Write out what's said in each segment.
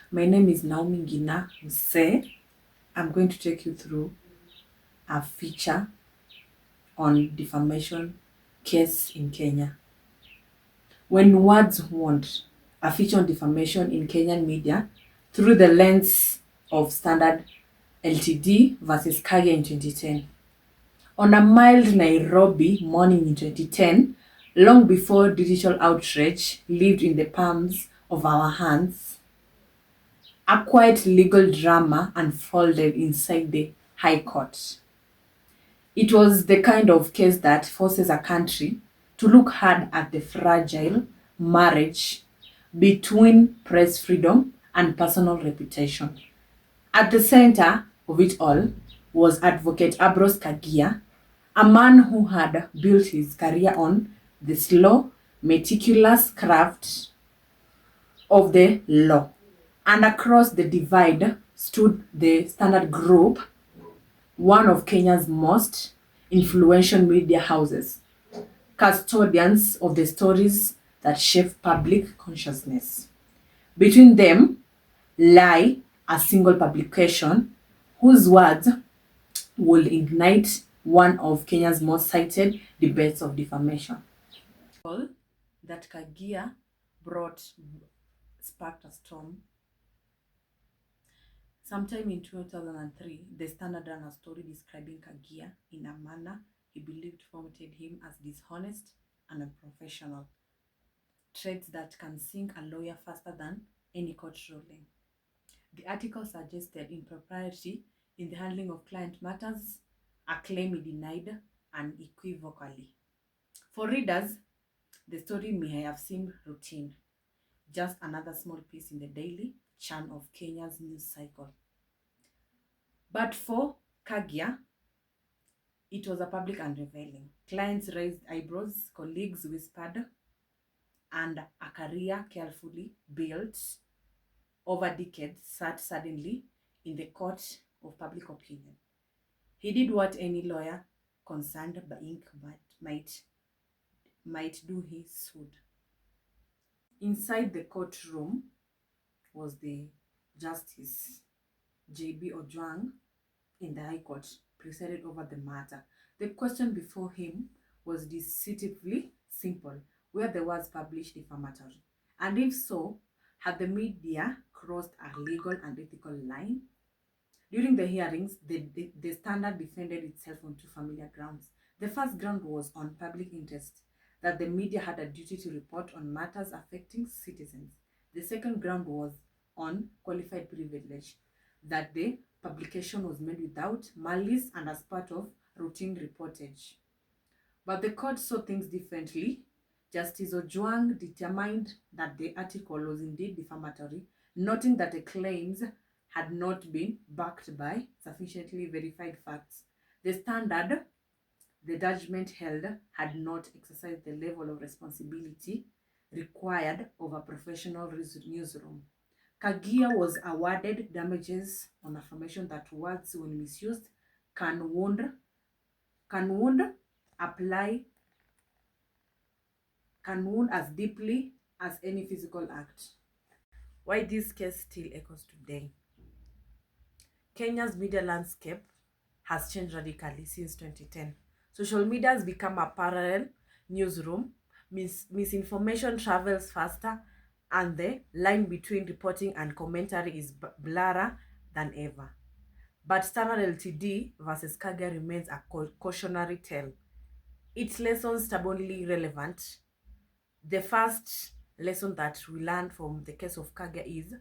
My name is Naomi Ngina Mse. I'm going to take you through a feature on defamation case in Kenya. When words want, a feature on defamation in Kenyan media through the lens of Standard Ltd versus Kagia in 2010. On a mild Nairobi morning in 2010, long before digital outrage lived in the palms of our hands, a quiet legal drama unfolded inside the High Court. It was the kind of case that forces a country to look hard at the fragile marriage between press freedom and personal reputation. At the center of it all was Advocate Ambrose Kagia, a man who had built his career on the slow, meticulous craft of the law. And across the divide stood the Standard Group, one of Kenya's most influential media houses, custodians of the stories that shape public consciousness. Between them lie a single publication whose words will ignite one of Kenya's most cited debates of defamation. All that Kagia brought sparked a storm. Sometime in 2003, The Standard ran a story describing Kagia in a manner he believed promoted him as dishonest and unprofessional, traits that can sink a lawyer faster than any court ruling. The article suggested impropriety in the handling of client matters, a claim he denied unequivocally. For readers, the story may have seemed routine, just another small piece in the daily churn of Kenya's news cycle. But for Kagia, it was a public unveiling. Clients raised eyebrows, colleagues whispered, and a career carefully built over decades sat suddenly in the court of public opinion. He did what any lawyer concerned by ink might do. He sued. Inside the courtroom was the Justice J.B. Ojwang in the High Court, presided over the matter. The question before him was deceptively simple. Were the words published defamatory? And if so, had the media crossed a legal and ethical line? During the hearings, the Standard defended itself on two familiar grounds. The first ground was on public interest, that the media had a duty to report on matters affecting citizens. The second ground was on qualified privilege, that the publication was made without malice and as part of routine reportage. But the court saw things differently. Justice Ojwang determined that the article was indeed defamatory, noting that the claims had not been backed by sufficiently verified facts. The Standard, the judgment held, had not exercised the level of responsibility required of a professional newsroom. Kagia was awarded damages on affirmation that words, when misused, can wound, apply, can wound as deeply as any physical act. Why this case still echoes today? Kenya's media landscape has changed radically since 2010. Social media has become a parallel newsroom. Misinformation travels faster, and the line between reporting and commentary is blurrer than ever. But Standard Ltd versus Kagia remains a cautionary tale. Its lessons stubbornly relevant. The first lesson that we learned from the case of Kagia is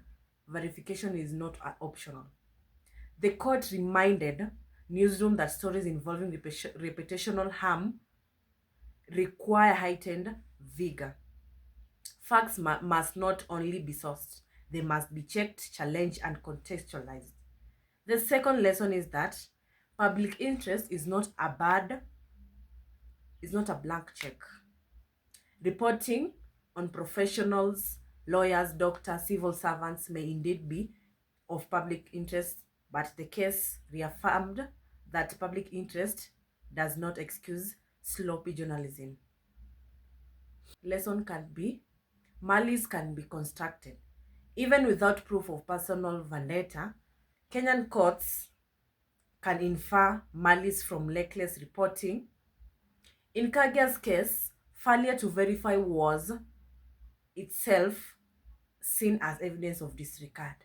verification is not optional. The court reminded newsroom that stories involving reputational harm require heightened vigor. Facts must not only be sourced, they must be checked, challenged, and contextualized. The second lesson is that public interest is not a blank check. Reporting on professionals, lawyers, doctors, civil servants may indeed be of public interest, but the case reaffirmed that public interest does not excuse sloppy journalism. Malice can be constructed. Even without proof of personal vendetta, Kenyan courts can infer malice from reckless reporting. In Kagia's case, failure to verify was itself seen as evidence of disregard.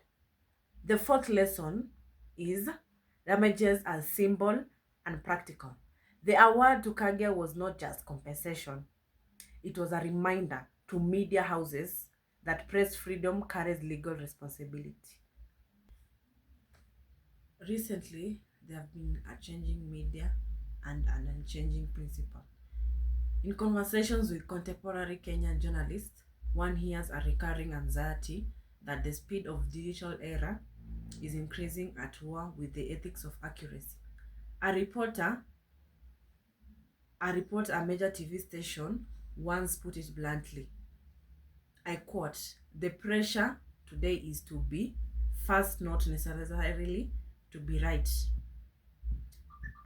The fourth lesson is damages as symbol and practical. The award to Kagia was not just compensation. It was a reminder to media houses that press freedom carries legal responsibility. Recently, there have been a changing media and an unchanging principle. In conversations with contemporary Kenyan journalists, one hears a recurring anxiety that the speed of digital era is increasing at war with the ethics of accuracy. A reporter, a major TV station once put it bluntly. I quote, "The pressure today is to be fast, not necessarily to be right."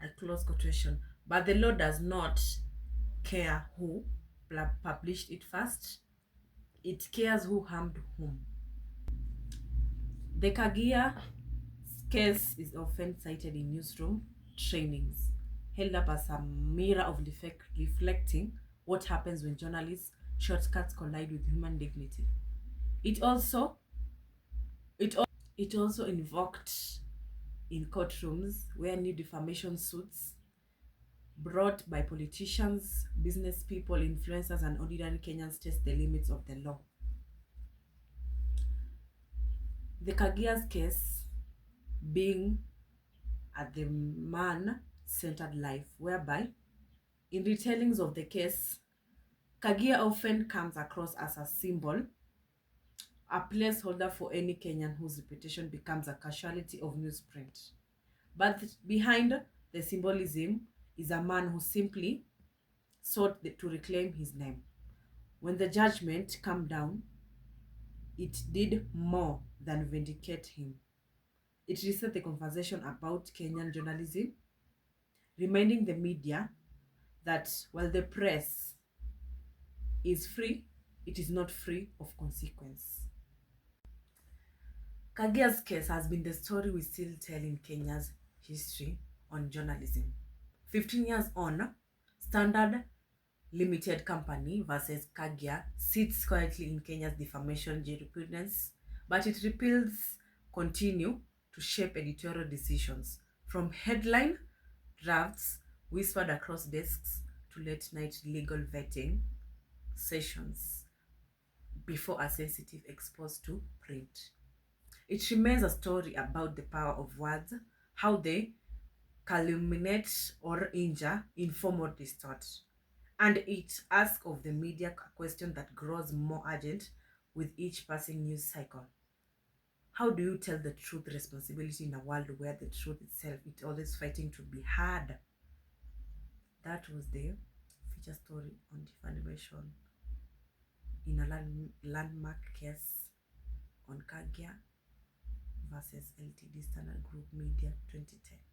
I close quotation. But the law does not care who published it first. It cares who harmed whom. The Kagia case is often cited in newsroom trainings, held up as a mirror of reflecting what happens when journalists' shortcuts collide with human dignity. It also it, al- it also invoked in courtrooms where new defamation suits brought by politicians, business people, influencers, and ordinary Kenyans test the limits of the law. The Kagia's case being at the man-centered life, whereby in retellings of the case, Kagia often comes across as a symbol, a placeholder for any Kenyan whose reputation becomes a casualty of newsprint. But behind the symbolism is a man who simply sought to reclaim his name. When the judgment came down, it did more than vindicate him. It reset the conversation about Kenyan journalism, reminding the media that while the press is free, it is not free of consequence. Kagia's case has been the story we still tell in Kenya's history on journalism. 15 years on, Standard Limited Company versus Kagia sits quietly in Kenya's defamation jurisprudence, but its repeals continue to shape editorial decisions, from headline drafts whispered across desks to late-night legal vetting sessions before a sensitive exposed to print. It remains a story about the power of words, how they calumniate or injure, inform or distort. And it asks of the media a question that grows more urgent with each passing news cycle. How do you tell the truth responsibility in a world where the truth itself is always fighting to be heard? That was the feature story on defamation in a landmark case on Kagia versus LTD Standard Group Media 2010.